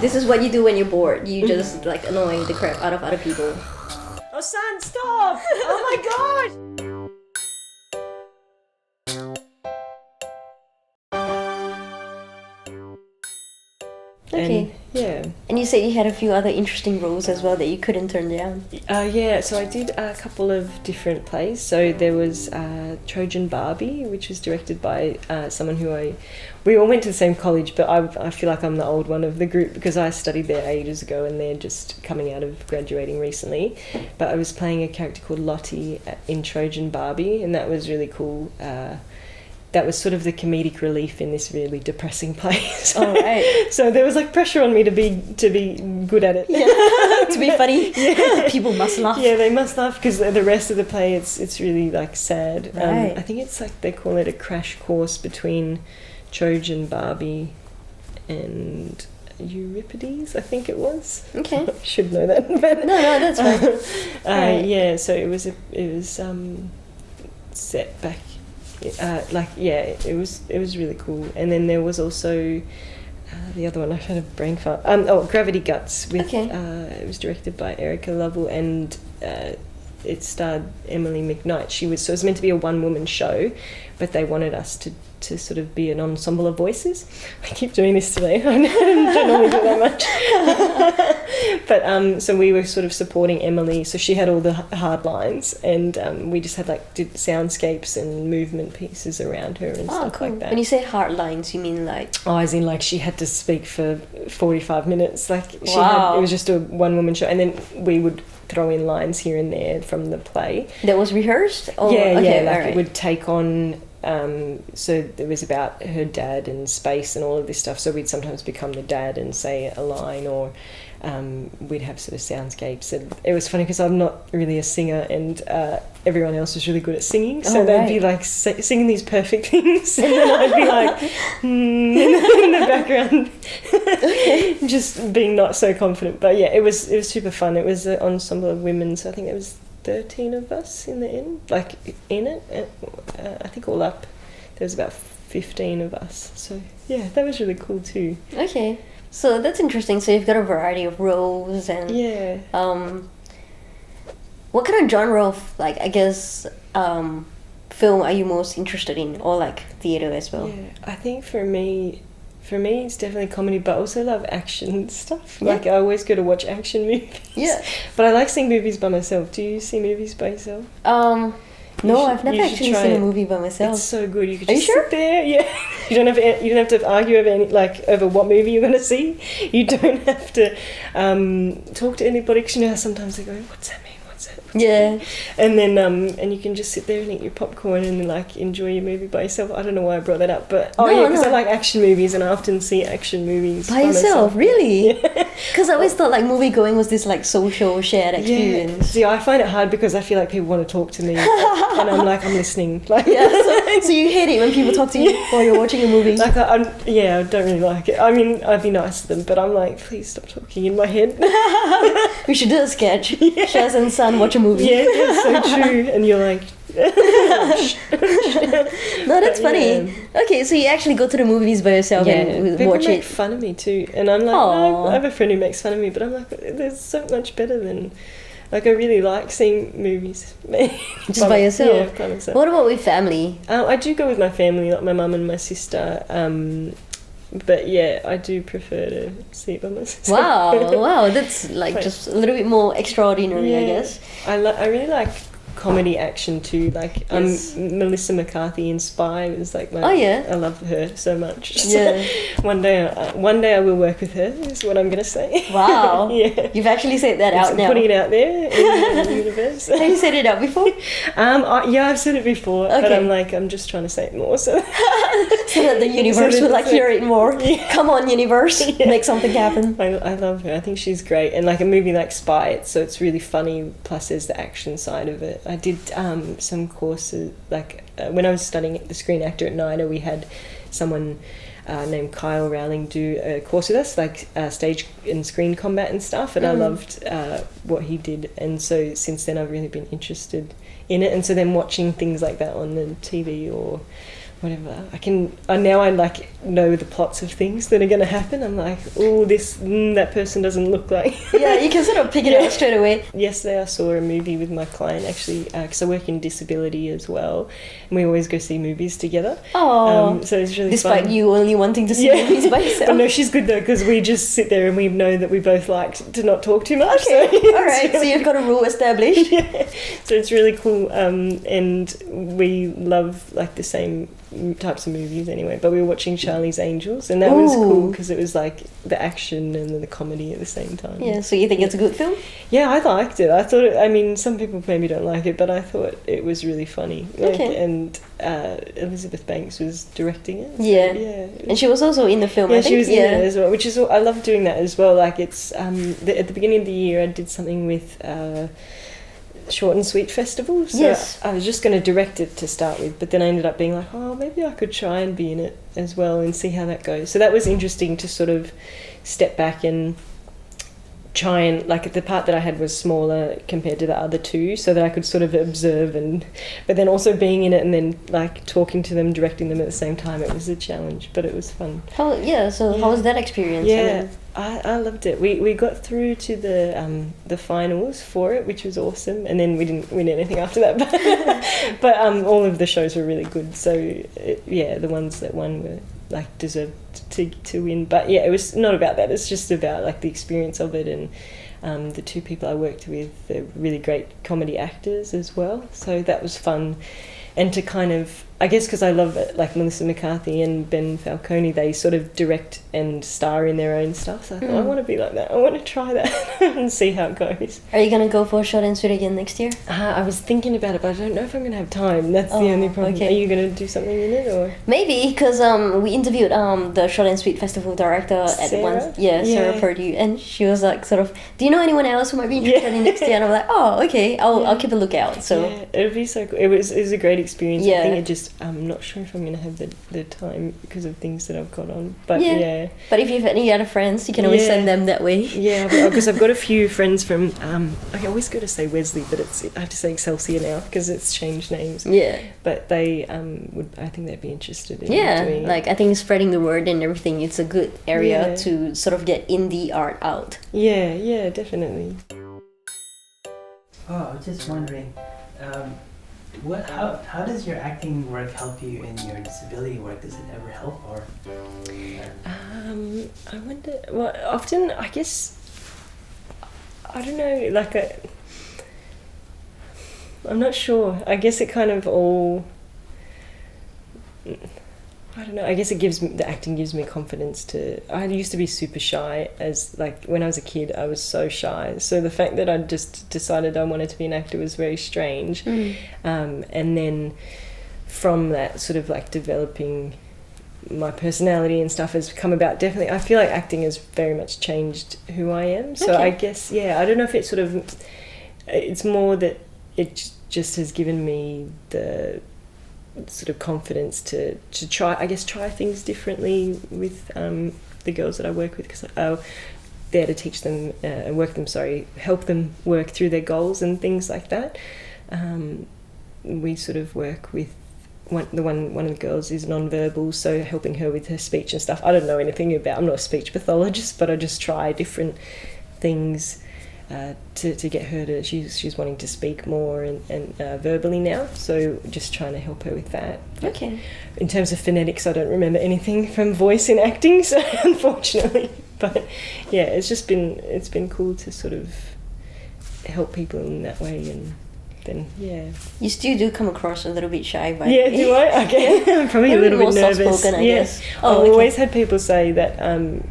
This is what you do when you're bored. You just like annoying the crap out of other people. Oh, son, stop! Oh my god! Okay. And you said you had a few other interesting roles as well that you couldn't turn down. So I did a couple of different plays. So there was Trojan Barbie, which was directed by someone we all went to the same college, but I feel like I'm the old one of the group because I studied there ages ago and they're just coming out of graduating recently. But I was playing a character called Lottie in Trojan Barbie, and that was really cool. That was sort of the comedic relief in this really depressing place. Oh, right. So there was like pressure on me to be good at it. Yeah. To be funny. Yeah. People must laugh. Yeah, they must laugh because the rest of the play it's really like sad. Right. I think it's like they call it a crash course between Trojan Barbie and Euripides, I think it was. Okay. I should know that. But, no, that's fine. Right. Yeah, so it was set back. It was really cool. And then there was also the other one. I had a brain fart. Gravity Guts. It was directed by Erica Lovell and it starred Emily McKnight. So it was meant to be a one-woman show, but they wanted us to sort of be an ensemble of voices. I keep doing this today. I don't normally do that much. But so we were sort of supporting Emily. So she had all the hard lines, and we just had did soundscapes and movement pieces around her and stuff cool. like that. When you say hard lines, you mean like? Oh, as in she had to speak for 45 minutes. It was just a one-woman show, and then we would throw in lines here and there from the play. That was rehearsed? Or, It would take on. So it was about her dad and space and all of this stuff. So we'd sometimes become the dad and say a line, or we'd have sort of soundscapes. And it was funny because I'm not really a singer, and everyone else was really good at singing. So they'd be singing these perfect things, and then I'd be in the background, just being not so confident. But yeah, it was super fun. It was an ensemble of women. So I think it was 13 of us in the end, in it. I think all up there was about 15 of us. So yeah, that was really cool too. Okay, so that's interesting. So you've got a variety of roles and what kind of genre of film are you most interested in, or theatre as well? Yeah, I think for me it's definitely comedy, but I also love action stuff. Yeah. I always go to watch action movies. Yeah. But I like seeing movies by myself. Do you see movies by yourself? No, I've never actually seen a movie by myself. It's so good. You could Are just you sure? sit there. Yeah. You don't have to argue over over what movie you're going to see. You don't have to talk to anybody, because how sometimes they go, "What's that mean? What's that?" Yeah. And then and you can just sit there and eat your popcorn and enjoy your movie by yourself. I don't know why I brought that up, but because I like action movies and I often see action movies by yourself. myself. Really? Because I always thought movie going was this social shared experience. Yeah. See, I find it hard because I feel like people want to talk to me, and I'm I'm listening. So you hate it when people talk to you while you're watching a movie. I don't really like it. I mean, I'd be nice to them, but I'm please stop talking in my head. We should do a sketch. Shaz and son watch a movie. Yeah, that's so true. And you're no, that's funny. Yeah. Okay, so you actually go to the movies by yourself and people watch make it. fun of me too, and I'm no, I have a friend who makes fun of me, but I'm there's so much better than I really like seeing movies just by yourself. Yeah, by myself. What about with family? I do go with my family, like my mum and my sister. But yeah, I do prefer to see it by myself. Wow, that's just a little bit more extraordinary, I guess. I really like comedy action too. Melissa McCarthy in Spy was I love her so much. Yeah. So one day I will work with her, is what I'm going to say. Wow. Yeah. You've actually said that out now. Putting it out there in the universe. Have you said it out before? I've said it before, okay. but I'm just trying to say it more so that the universe will hear it more. Yeah. Come on, universe, make something happen. I love her. I think she's great, and a movie like Spy, so it's really funny. Plus, there's the action side of it. I did some courses when I was studying the Screen Actor at NIDA. We had someone named Kyle Rowling do a course with us, stage and screen combat and stuff, and I loved what he did. And so since then, I've really been interested in it. And so then watching things like that on the TV or whatever. Now I like know the plots of things that are going to happen. I'm like, oh, that person doesn't look like. Yeah, you can sort of pick it out straight away. Yesterday I saw a movie with my client actually, because I work in disability as well, and we always go see movies together. Oh, so it's really despite fun. you only wanting to see movies by yourself. But no, she's good though, because we just sit there and we know that we both like to not talk too much. Okay, so all right. So you've got a rule established. Yeah, so it's really cool, and we love like the same types of movies anyway. But we were watching Charlie's Angels, and that was cool because it was like the action and then the comedy at the same time. Yeah. So you think it's a good film? Yeah, I liked it. I thought I mean, some people maybe don't like it, but I thought it was really funny. And Elizabeth Banks was directing it. So, yeah. And she was also in the film. Yeah, I think. She was in it as well, which is I love doing that as well. Like it's at the beginning of the year, I did something with Short and Sweet Festival. So yes. I was just going to direct it to start with, but then I ended up being like, oh, maybe I could try and be in it as well and see how that goes. So that was interesting to sort of step back and try and, like, the part that I had was smaller compared to the other two, so that I could sort of observe, but then also being in it and then like talking to them, directing them at the same time. It was a challenge, but it was fun. How was that experience? Yeah, I loved it. We got through to the finals for it, which was awesome, and then we didn't win anything after that. But all of the shows were really good. So the ones that won were like deserved to win. But yeah, it was not about that. It's just about like the experience of it, and the two people I worked with, they're really great comedy actors as well. So that was fun. And to kind of, I guess because I love it, like Melissa McCarthy and Ben Falcone, they sort of direct and star in their own stuff. So I thought, I want to be like that. I want to try that and see how it goes. Are you going to go for Short and Sweet again next year? I was thinking about it, but I don't know if I'm going to have time. That's the only problem. Okay. Are you going to do something in it? Or maybe, because we interviewed the Short and Sweet Festival director Sarah? Sarah Purdue, and she was like sort of, do you know anyone else who might be interested in next year? And I'm like, oh, okay, I'll keep a lookout. So yeah, it would be so cool. It was a great experience. Yeah. I think I'm not sure if I'm going to have the time because of things that I've got on. But But if you have any other friends, you can always send them that way. Yeah, because I've got a few friends from, I always go to say Wesley, but I have to say Excelsior now because it's changed names. Yeah. But they I think they'd be interested in doing it. Like I think spreading the word and everything, it's a good area to sort of get indie art out. Yeah, definitely. Oh, I was just wondering, how does your acting work help you in your disability work? Does it ever help, or? I wonder. Well, often I guess I don't know. Like I'm not sure. I guess it kind of all. I don't know. I guess the acting gives me confidence to. I used to be super shy. When I was a kid, I was so shy. So the fact that I just decided I wanted to be an actor was very strange. And then from that, sort of like developing my personality and stuff has come about. Definitely, I feel like acting has very much changed who I am. So I guess I don't know if it's sort of. It's more that it just has given me the sort of confidence to try things differently with the girls that I work with, because I'm there to teach them help them work through their goals and things like that. We sort of work with one of the girls is non-verbal, so helping her with her speech and stuff. I'm not a speech pathologist, but I just try different things to get her to, she's wanting to speak more and verbally now, so just trying to help her with that. But okay. In terms of phonetics, I don't remember anything from voice in acting, so unfortunately. But yeah, it's been cool to sort of help people in that way. And then you still do come across a little bit shy, but do I? Okay. I'm probably a little bit nervous. Soft-spoken, I guess. I've always had people say that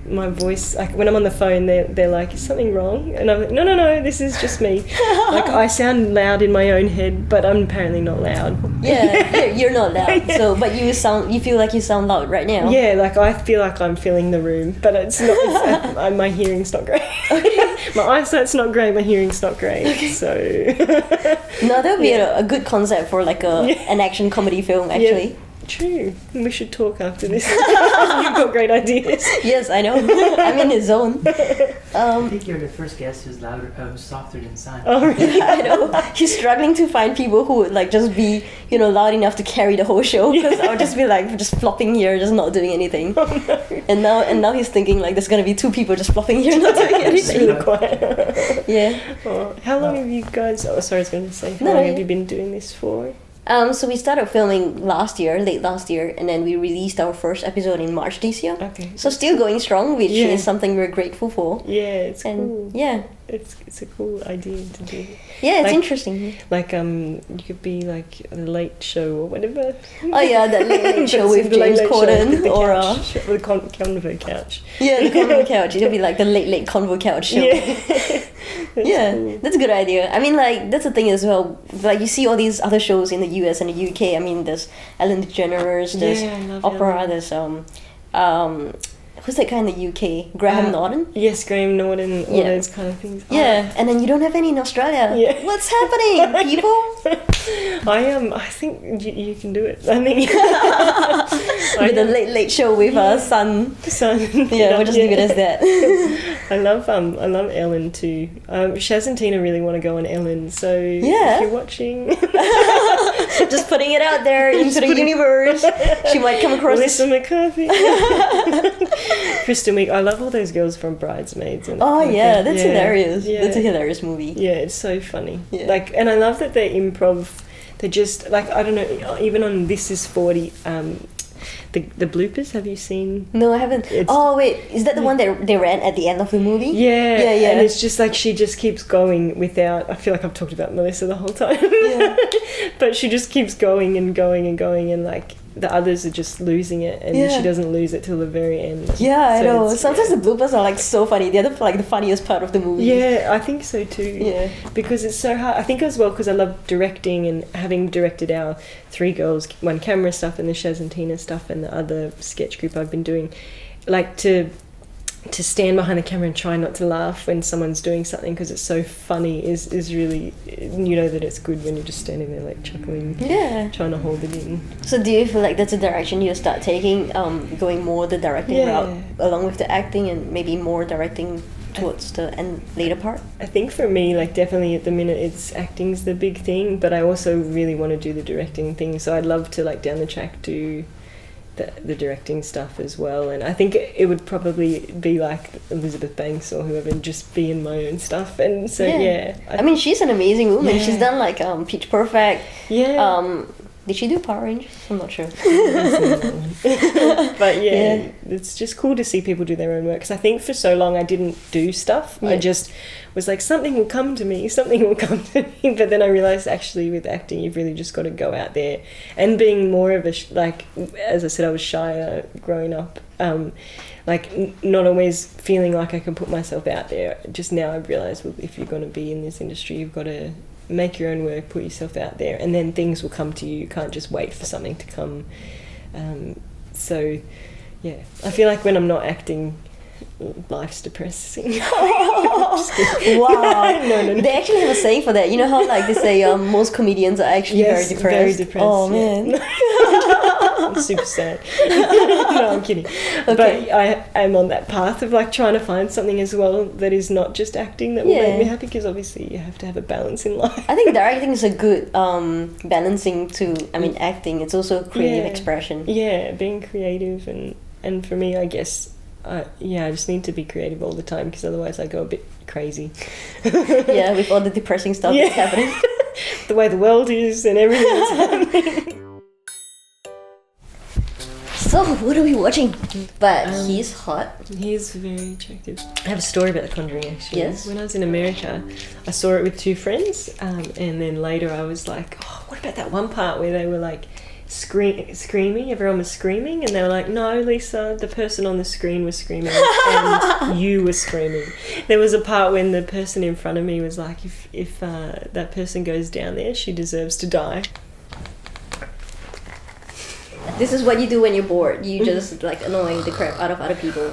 my voice, like when I'm on the phone, they're like, is something wrong? And I'm like, no, this is just me. Like I sound loud in my own head, but I'm apparently not loud. You're not loud. So but you feel like you sound loud right now. Yeah, like I feel like I'm filling the room, but it's not. My hearing's not great. Okay. My eyesight's not great. My hearing's not great. Okay. So. No, that would be a good concept for like an action comedy film, actually. True. We should talk after this. You've got great ideas. Yes, I know. I'm in his zone. I think you're the first guest who's softer than San. Oh, really? I know. He's struggling to find people who would like just be, loud enough to carry the whole show. Because I would just be like just flopping here, just not doing anything. Oh, no. And now he's thinking like there's gonna be 2 people just flopping here, not doing Just anything. really quiet. Yeah. Oh, how long have you guys... Oh, sorry, I was going to say. How No, long yeah. have you been doing this for? So we started filming late last year, and then we released our first episode in March this year. Okay. So still going strong, which Yeah. is something we're grateful for. Yeah, it's And cool. yeah, It's a cool idea to do. yeah, it's Like- interesting. Like, you could be like a late show or whatever. Oh yeah, that late show with The Late James Late Show Corden with the or couch, the Convo couch. yeah, the Convo couch. It'll be like the late Convo couch show. Yeah. Yeah, cool. that's a good idea. I mean, like, that's the thing as well. Like, you see all these other shows in the US and the UK. I mean, there's Ellen DeGeneres, there's Yeah, I love Opera, Ellen. there's who's that guy in the UK? Graham Norton. Yes, Graham Norton, all Yeah. those kind of things. Yeah, and then you don't have any in Australia. Yeah. What's happening, people? I think you can do it. I think. With the late show with Sun. Son. Yeah, we'll just leave it as that. I love Ellen too. Shaz and Tina really want to go on Ellen, so Yeah. if you're watching, Just putting it out there into the universe. She might come across this. Melissa McCarthy, Kristen Wiig. I love all those girls from Bridesmaids. And Oh yeah, that's yeah. hilarious. Yeah. That's a hilarious movie. Yeah, it's so funny. Yeah. Like, and I love that they're improv. They're just like, I don't know. Even on This Is 40, the bloopers. Have you seen? No, I haven't. It's- Oh wait, is that the one that they ran at the end of the movie? Yeah, Yeah. And it's just like she just keeps going without. I feel like I've talked about Melissa the whole time. Yeah. But she just keeps going and going and going, and like the others are just losing it, and Yeah. she doesn't lose it till the very end. Yeah, I So know. it's- Sometimes the bloopers are like so funny. They're like the funniest part of the movie. Yeah, I think so too. Yeah. Because it's so hard. I think as well because I love directing and having directed our 3 Girls, 1 Camera stuff and the Shaz and Tina stuff and the other sketch group I've been doing, like to stand behind the camera and try not to laugh when someone's doing something because it's so funny is really, you know that it's good when you're just standing there like chuckling, Yeah. trying to hold it in. So do you feel like that's a direction you start taking, going more the directing Yeah. route along with the acting and maybe more directing towards the later part? I think for me, like definitely at the minute, it's acting's the big thing, but I also really want to do the directing thing. So I'd love to like down the track do the directing stuff as well. And I think it would probably be like Elizabeth Banks or whoever, and just be in my own stuff. And so yeah, I mean, she's an amazing woman. Yeah. She's done like Pitch Perfect. yeah. Did she do Power Rangers? I'm not sure. But yeah, Yeah. it's just cool to see people do their own work, because I think for so long I didn't do stuff. I Yeah. just was like, something will come to me, but then I realized actually with acting you've really just got to go out there, and being more of a like, as I said, I was shyer growing up, not always feeling like I can put myself out there. Just now I've realized, well, if you're going to be in this industry, you've got to make your own work, put yourself out there, and then things will come to you. You can't just wait for something to come. So yeah, I feel like when I'm not acting, life's depressing. Wow. No. They actually have a saying for that. You know how like they say most comedians are actually Yes, very depressed? very depressed, Oh yeah. man. I'm super sad. No, I'm kidding. Okay. But I am on that path of like trying to find something as well that is not just acting that will Yeah. make me happy, because obviously you have to have a balance in life. I think directing is a good balancing to, I mean, acting. It's also creative Yeah. expression. Yeah, being creative, and for me, I guess, I just need to be creative all the time, because otherwise I go a bit crazy. Yeah, with all the depressing stuff that's happening. The way the world is and everything that's happening. So, what are we watching? But he's hot. He's very attractive. I have a story about The Conjuring, actually. Yes? When I was in America, I saw it with 2 friends, and then later I was like, oh, what about that one part where they were like screaming? Everyone was screaming, and they were like, no, Lisa, the person on the screen was screaming, and you were screaming. There was a part when the person in front of me was like, if that person goes down there, she deserves to die. This is what you do when you're bored. You just like annoying the crap out of other people.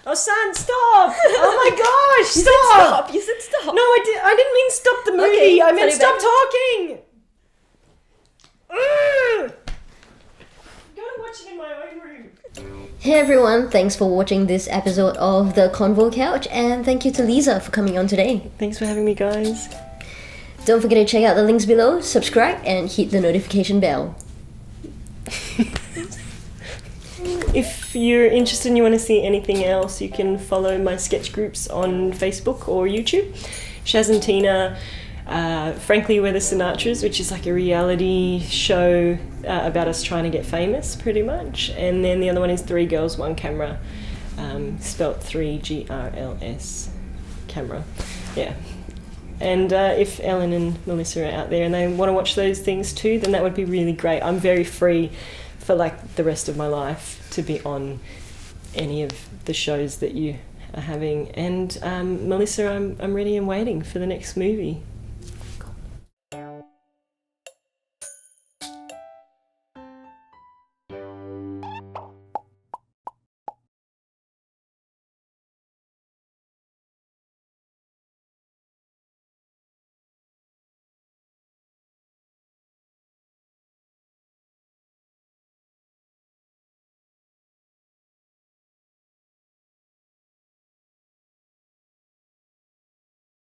Oh, son, stop! Oh my gosh, You said stop! stop! You said stop! No, I didn't mean stop the movie. Okay, I meant sorry, stop talking. Hey everyone, thanks for watching this episode of the Convo Couch, and thank you to Lisa for coming on today. Thanks for having me, guys. Don't forget to check out the links below, subscribe, and hit the notification bell. If you're interested and you want to see anything else, you can follow my sketch groups on Facebook or YouTube. Shaz and Tina, Frankly We're the Sinatras, which is like a reality show about us trying to get famous, pretty much. And then the other one is Three Girls, One Camera, spelt 3GRLS, camera. Yeah. And if Ellen and Melissa are out there and they want to watch those things too, then that would be really great. I'm very free for like the rest of my life to be on any of the shows that you are having. And Melissa, I'm ready and waiting for the next movie.